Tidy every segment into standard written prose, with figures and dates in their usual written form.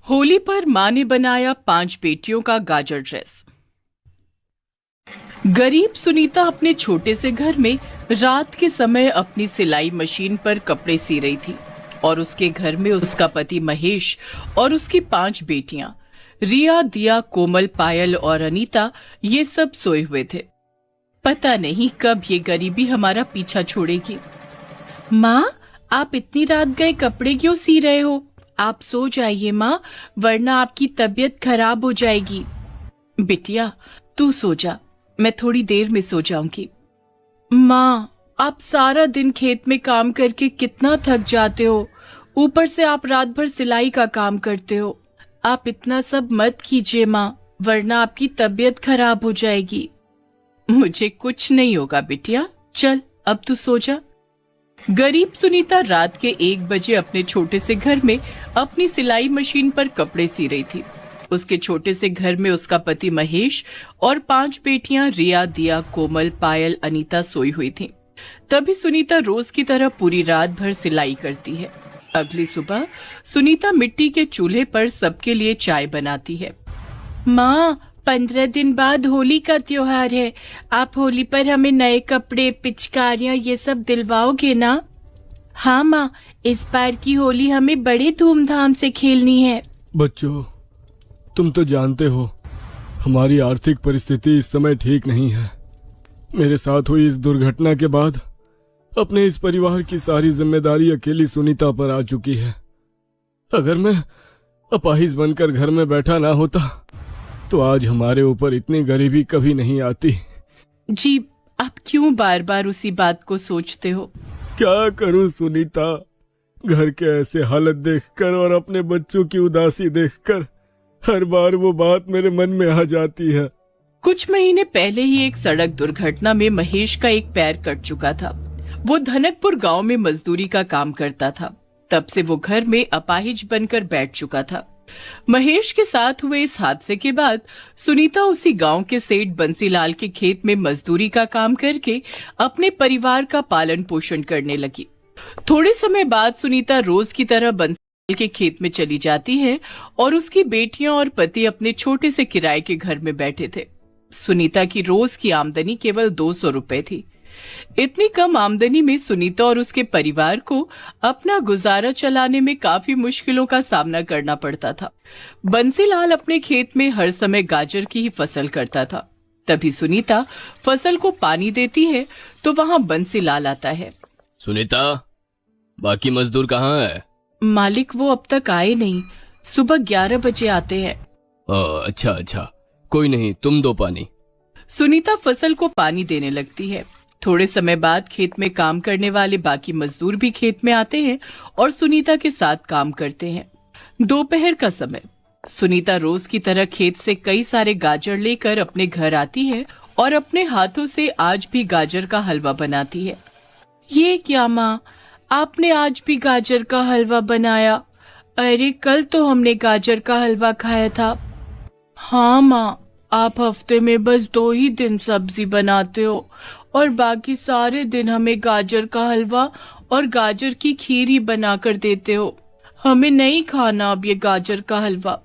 होली पर माँ ने बनाया 5 बेटियों का गाजर ड्रेस। गरीब सुनीता अपने छोटे से घर में रात के समय अपनी सिलाई मशीन पर कपड़े सी रही थी और उसके घर में उसका पति महेश और उसकी 5 बेटियां रिया, दिया, कोमल, पायल और अनीता ये सब सोए हुए थे। पता नहीं कब ये गरीबी हमारा पीछा छोड़ेगी। माँ, आप इतनी रात गए कपड़े क्यों सी रहे हो? आप सो जाइए माँ, वरना आपकी तबीयत खराब हो जाएगी। बिटिया, तू सो जा, मैं थोड़ी देर में सो जाऊंगी। माँ, आप सारा दिन खेत में काम करके कितना थक जाते हो, ऊपर से आप रात भर सिलाई का काम करते हो। आप इतना सब मत कीजिए माँ, वरना आपकी तबीयत खराब हो जाएगी। मुझे कुछ नहीं होगा बिटिया, चल अब तू सो जा। गरीब सुनीता रात के 1 बजे अपने छोटे से घर में अपनी सिलाई मशीन पर कपड़े सी रही थी। उसके छोटे से घर में उसका पति महेश और 5 बेटियां रिया, दिया, कोमल, पायल, अनीता सोई हुई थीं। तभी सुनीता रोज की तरह पूरी रात भर सिलाई करती है। अगली सुबह सुनीता मिट्टी के चूल्हे पर सबके लिए चाय बनाती है। माँ, 15 दिन बाद होली का त्योहार है। आप होली पर हमें नए कपड़े, पिचकारियां ये सब दिलवाओगे ना? हाँ माँ, इस बार की होली हमें बड़े धूमधाम से खेलनी है। बच्चों, तुम तो जानते हो हमारी आर्थिक परिस्थिति इस समय ठीक नहीं है। मेरे साथ हुई इस दुर्घटना के बाद अपने इस परिवार की सारी जिम्मेदारी अकेली सुनीता पर आ चुकी है। अगर मैं अपाहिज बनकर घर में बैठा ना होता तो आज हमारे ऊपर इतनी गरीबी कभी नहीं आती। जी, आप क्यों बार बार उसी बात को सोचते हो? क्या करूं सुनीता, घर के ऐसे हालत देखकर और अपने बच्चों की उदासी देखकर हर बार वो बात मेरे मन में आ जाती है। कुछ महीने पहले ही एक सड़क दुर्घटना में महेश का एक पैर कट चुका था। वो धनकपुर गांव में मजदूरी का काम करता था। तब से वो घर में अपाहिज बनकर बैठ चुका था। महेश के साथ हुए इस हादसे के बाद सुनीता उसी गांव के सेठ बंसीलाल के खेत में मजदूरी का काम करके अपने परिवार का पालन पोषण करने लगी। थोड़े समय बाद सुनीता रोज की तरह बंसीलाल के खेत में चली जाती है और उसकी बेटियां और पति अपने छोटे से किराए के घर में बैठे थे। सुनीता की रोज की आमदनी केवल 200 रुपए थी। इतनी कम आमदनी में सुनीता और उसके परिवार को अपना गुजारा चलाने में काफी मुश्किलों का सामना करना पड़ता था। बंसीलाल अपने खेत में हर समय गाजर की ही फसल करता था। तभी सुनीता फसल को पानी देती है तो वहां बंसीलाल आता है। सुनीता, बाकी मजदूर कहाँ है? मालिक, वो अब तक आए नहीं, सुबह 11 बजे आते हैं। अच्छा, कोई नहीं, तुम दो पानी। सुनीता फसल को पानी देने लगती है। थोड़े समय बाद खेत में काम करने वाले बाकी मजदूर भी खेत में आते हैं और सुनीता के साथ काम करते हैं। दोपहर का समय सुनीता रोज की तरह खेत से कई सारे गाजर लेकर अपने घर आती है और अपने हाथों से आज भी गाजर का हलवा बनाती है। ये क्या माँ, आपने आज भी गाजर का हलवा बनाया? अरे, कल तो हमने गाजर का हलवा खाया था। हाँ माँ, आप हफ्ते में बस 2 ही दिन सब्जी बनाते हो और बाकी सारे दिन हमें गाजर का हलवा और गाजर की खीर ही बनाकर देते हो। हमें नहीं खाना अब ये गाजर का हलवा।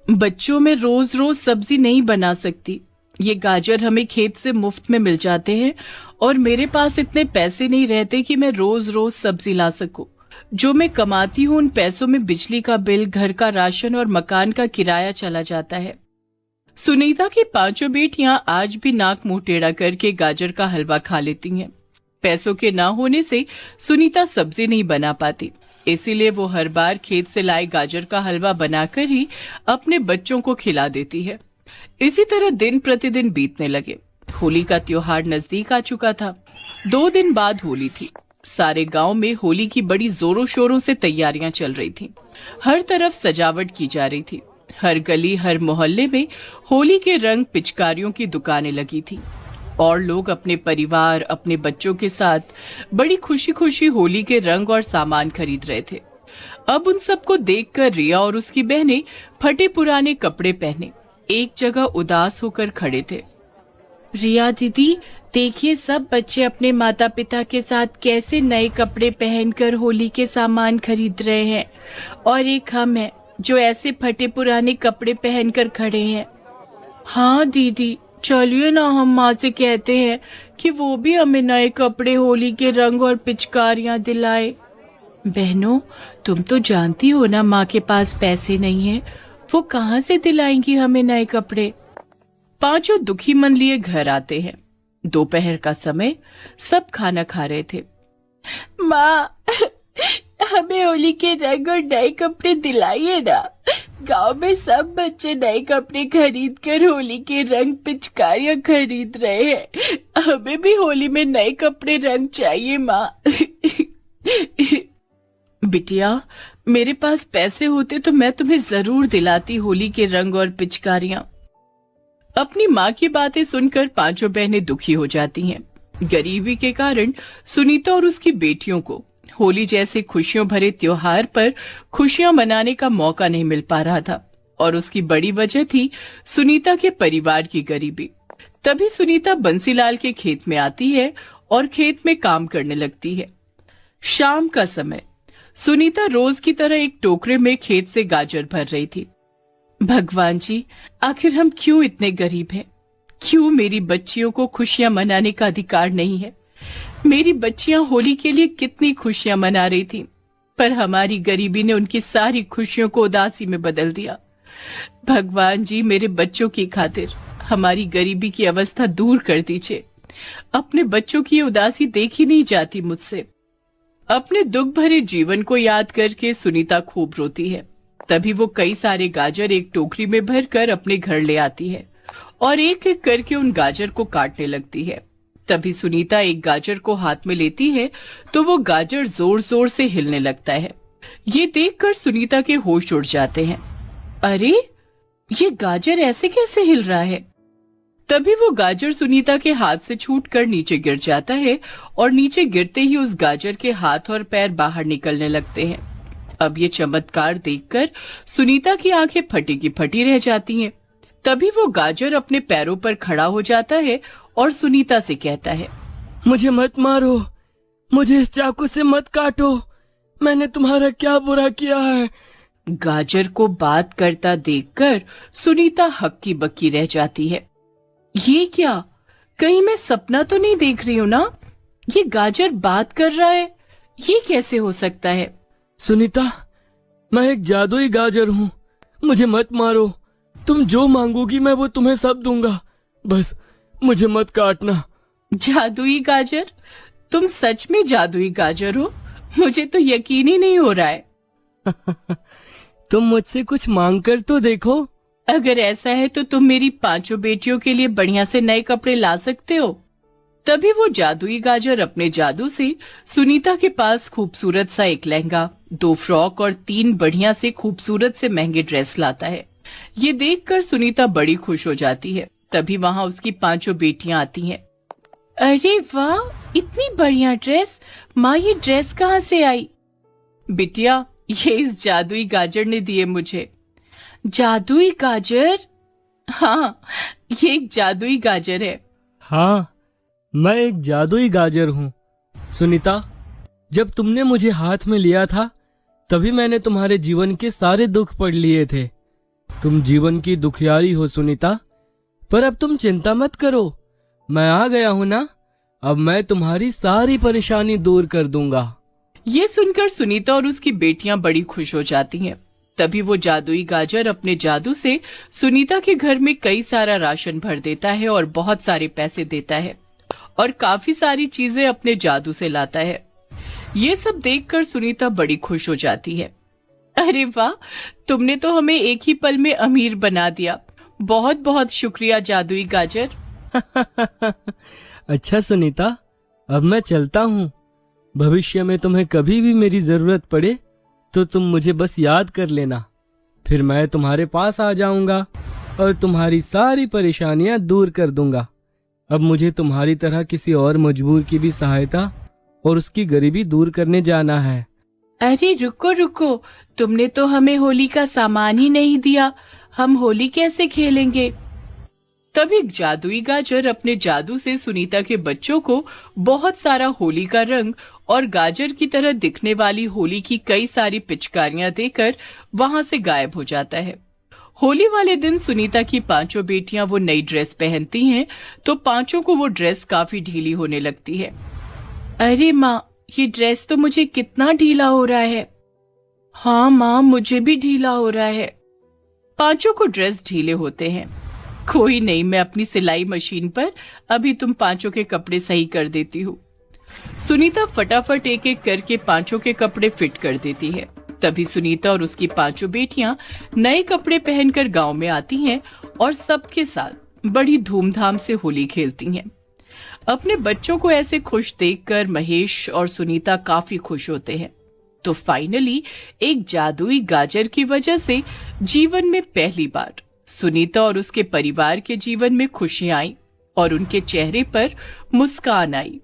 बच्चों, में रोज रोज सब्जी नहीं बना सकती। ये गाजर हमें खेत से मुफ्त में मिल जाते हैं और मेरे पास इतने पैसे नहीं रहते कि मैं रोज रोज सब्जी ला सकूं। जो मैं कमाती हूँ उन पैसों में बिजली का बिल, घर का राशन और मकान का किराया चला जाता है। सुनीता की 5 बेटियां आज भी नाक मुंह टेढ़ा करके गाजर का हलवा खा लेती हैं। पैसों के ना होने से सुनीता सब्जी नहीं बना पाती, इसीलिए वो हर बार खेत से लाए गाजर का हलवा बनाकर ही अपने बच्चों को खिला देती है। इसी तरह दिन प्रतिदिन बीतने लगे। होली का त्योहार नजदीक आ चुका था। 2 दिन बाद होली थी। सारे गांव में होली की बड़ी जोरों शोरों से तैयारियां चल रही थीं। हर तरफ सजावट की जा रही थी। हर गली, हर मोहल्ले में होली के रंग, पिचकारियों की दुकानें लगी थी और लोग अपने परिवार, अपने बच्चों के साथ बड़ी खुशी खुशी होली के रंग और सामान खरीद रहे थे। अब उन सबको देखकर रिया और उसकी बहनें फटे पुराने कपड़े पहने एक जगह उदास होकर खड़े थे। रिया दीदी, देखिए सब बच्चे अपने माता पिता के साथ कैसे नए कपड़े पहनकर होली के सामान खरीद रहे हैं और एक हम हैं जो ऐसे फटे पुराने कपड़े पहनकर खड़े हैं। हाँ दीदी, चलिए ना हम माँ से कहते हैं कि वो भी हमें नए कपड़े, होली के रंग और पिचकारियाँ दिलाए। बहनों, तुम तो जानती हो ना माँ के पास पैसे नहीं है, वो कहाँ से दिलाएंगी हमें नए कपड़े। पांचों दुखी मन लिए घर आते हैं। दोपहर का समय, सब खाना खा रहे थे। माँ, हमें होली के रंग और नए कपड़े दिलाइए ना। गांव में सब बच्चे नए कपड़े खरीद कर होली के रंग पिचकारियां खरीद रहे हैं। हमें भी होली में नए कपड़े रंग चाहिए माँ। बिटिया, मेरे पास पैसे होते तो मैं तुम्हें जरूर दिलाती होली के रंग और पिचकारियां। अपनी माँ की बातें सुनकर पांचों बहनें दुखी हो जाती हैं। गरीबी के कारण सुनीता और उसकी बेटियों को होली जैसे खुशियों भरे त्योहार पर खुशियां मनाने का मौका नहीं मिल पा रहा था, और उसकी बड़ी वजह थी सुनीता के परिवार की गरीबी। तभी सुनीता बंसीलाल के खेत में आती है और खेत में काम करने लगती है। शाम का समय, सुनीता रोज की तरह एक टोकरे में खेत से गाजर भर रही थी। भगवान जी, आखिर हम क्यों इतने गरीब हैं? क्यों मेरी बच्चियों को खुशियां मनाने का अधिकार नहीं है? मेरी बच्चियां होली के लिए कितनी खुशियां मना रही थी, पर हमारी गरीबी ने उनकी सारी खुशियों को उदासी में बदल दिया। भगवान जी, मेरे बच्चों की खातिर हमारी गरीबी की अवस्था दूर कर दीजिए। अपने बच्चों की ये उदासी देखी नहीं जाती मुझसे। अपने दुख भरे जीवन को याद करके सुनीता खूब रोती है। तभी वो कई सारे गाजर एक टोकरी में भरकर अपने घर ले आती है और एक एक करके उन गाजर को काटने लगती है। तभी सुनीता एक गाजर को हाथ में लेती है तो वो गाजर जोर जोर से हिलने लगता है। ये देखकर सुनीता के होश उड़ जाते हैं। अरे, ये गाजर ऐसे कैसे हिल रहा है? तभी वो गाजर सुनीता के हाथ से छूटकर नीचे गिर जाता है और नीचे गिरते ही उस गाजर के हाथ और पैर बाहर निकलने लगते हैं। अब ये चमत्कार देखकर सुनीता की आंखें फटी की फटी रह जाती हैं। तभी वो गाजर अपने पैरों पर खड़ा हो जाता है और सुनीता से कहता है, मुझे मत मारो, मुझे इस चाकू से मत काटो, मैंने तुम्हारा क्या बुरा किया है? गाजर को बात करता देखकर सुनीता हक्की बक्की रह जाती है। ये क्या? कहीं मैं सपना तो नहीं देख रही हूँ ना? ये गाजर बात कर रहा है, ये कैसे हो सकता है? सुनीता, मैं एक जादुई गाजर हूँ, मुझे मत मारो। तुम जो मांगोगी मैं वो तुम्हें सब दूंगा, बस मुझे मत काटना। जादुई गाजर? तुम सच में जादुई गाजर हो? मुझे तो यकीन ही नहीं हो रहा है। तुम मुझसे कुछ मांग कर तो देखो। अगर ऐसा है तो तुम मेरी पांचों बेटियों के लिए बढ़िया से नए कपड़े ला सकते हो। तभी वो जादुई गाजर अपने जादू से सुनीता के पास खूबसूरत सा एक लहंगा, 2 फ्रॉक और 3 बढ़िया से खूबसूरत से महंगे ड्रेस लाता है। ये देखकर सुनीता बड़ी खुश हो जाती है। तभी वहाँ उसकी पांचों बेटियां आती हैं। अरे वाह, इतनी बढ़िया ड्रेस! माँ, ये ड्रेस कहाँ से आई? बिटिया, ये इस जादुई गाजर ने दिए मुझे। जादुई गाजर? हाँ, ये एक जादुई गाजर है। हाँ, मैं एक जादुई गाजर हूँ। सुनीता, जब तुमने मुझे हाथ में लिया था तभी मैंने तुम्हारे जीवन के सारे दुख पढ़ लिए थे। तुम जीवन की दुखियारी हो सुनीता, पर अब तुम चिंता मत करो, मैं आ गया हूँ ना, अब मैं तुम्हारी सारी परेशानी दूर कर दूंगा। ये सुनकर सुनीता और उसकी बेटियां बड़ी खुश हो जाती हैं। तभी वो जादुई गाजर अपने जादू से सुनीता के घर में कई सारा राशन भर देता है और बहुत सारे पैसे देता है और काफी सारी चीजें अपने जादू से लाता है। ये सब देखकर सुनीता बड़ी खुश हो जाती है। अरे वाह, तुमने तो हमें एक ही पल में अमीर बना दिया। बहुत बहुत शुक्रिया जादुई गाजर। अच्छा सुनीता, अब मैं चलता हूँ। भविष्य में तुम्हें कभी भी मेरी जरूरत पड़े तो तुम मुझे बस याद कर लेना, फिर मैं तुम्हारे पास आ जाऊंगा और तुम्हारी सारी परेशानियां दूर कर दूंगा। अब मुझे तुम्हारी तरह किसी और मजबूर की भी सहायता और उसकी गरीबी दूर करने जाना है। अरे रुको रुको, तुमने तो हमें होली का सामान ही नहीं दिया, हम होली कैसे खेलेंगे? तभी जादुई गाजर अपने जादू से सुनीता के बच्चों को बहुत सारा होली का रंग और गाजर की तरह दिखने वाली होली की कई सारी पिचकारियां देकर वहां से गायब हो जाता है। होली वाले दिन सुनीता की पांचों बेटियां वो नई ड्रेस पहनती हैं तो पांचों को वो ड्रेस काफी ढीली होने लगती है। अरे माँ, ये ड्रेस तो मुझे कितना ढीला हो रहा है। हाँ माँ, मुझे भी ढीला हो रहा है। पांचों को ड्रेस ढीले होते हैं। कोई नहीं, मैं अपनी सिलाई मशीन पर अभी तुम पांचों के कपड़े सही कर देती हूँ। सुनीता फटाफट एक एक करके पांचों के कपड़े फिट कर देती है। तभी सुनीता और उसकी पांचों बेटियां नए कपड़े पहनकर गांव में आती हैं और सबके साथ बड़ी धूमधाम से होली खेलती हैं। अपने बच्चों को ऐसे खुश देखकर महेश और सुनीता काफी खुश होते हैं। तो फाइनली एक जादुई गाजर की वजह से जीवन में पहली बार सुनीता और उसके परिवार के जीवन में खुशियां आई और उनके चेहरे पर मुस्कान आई।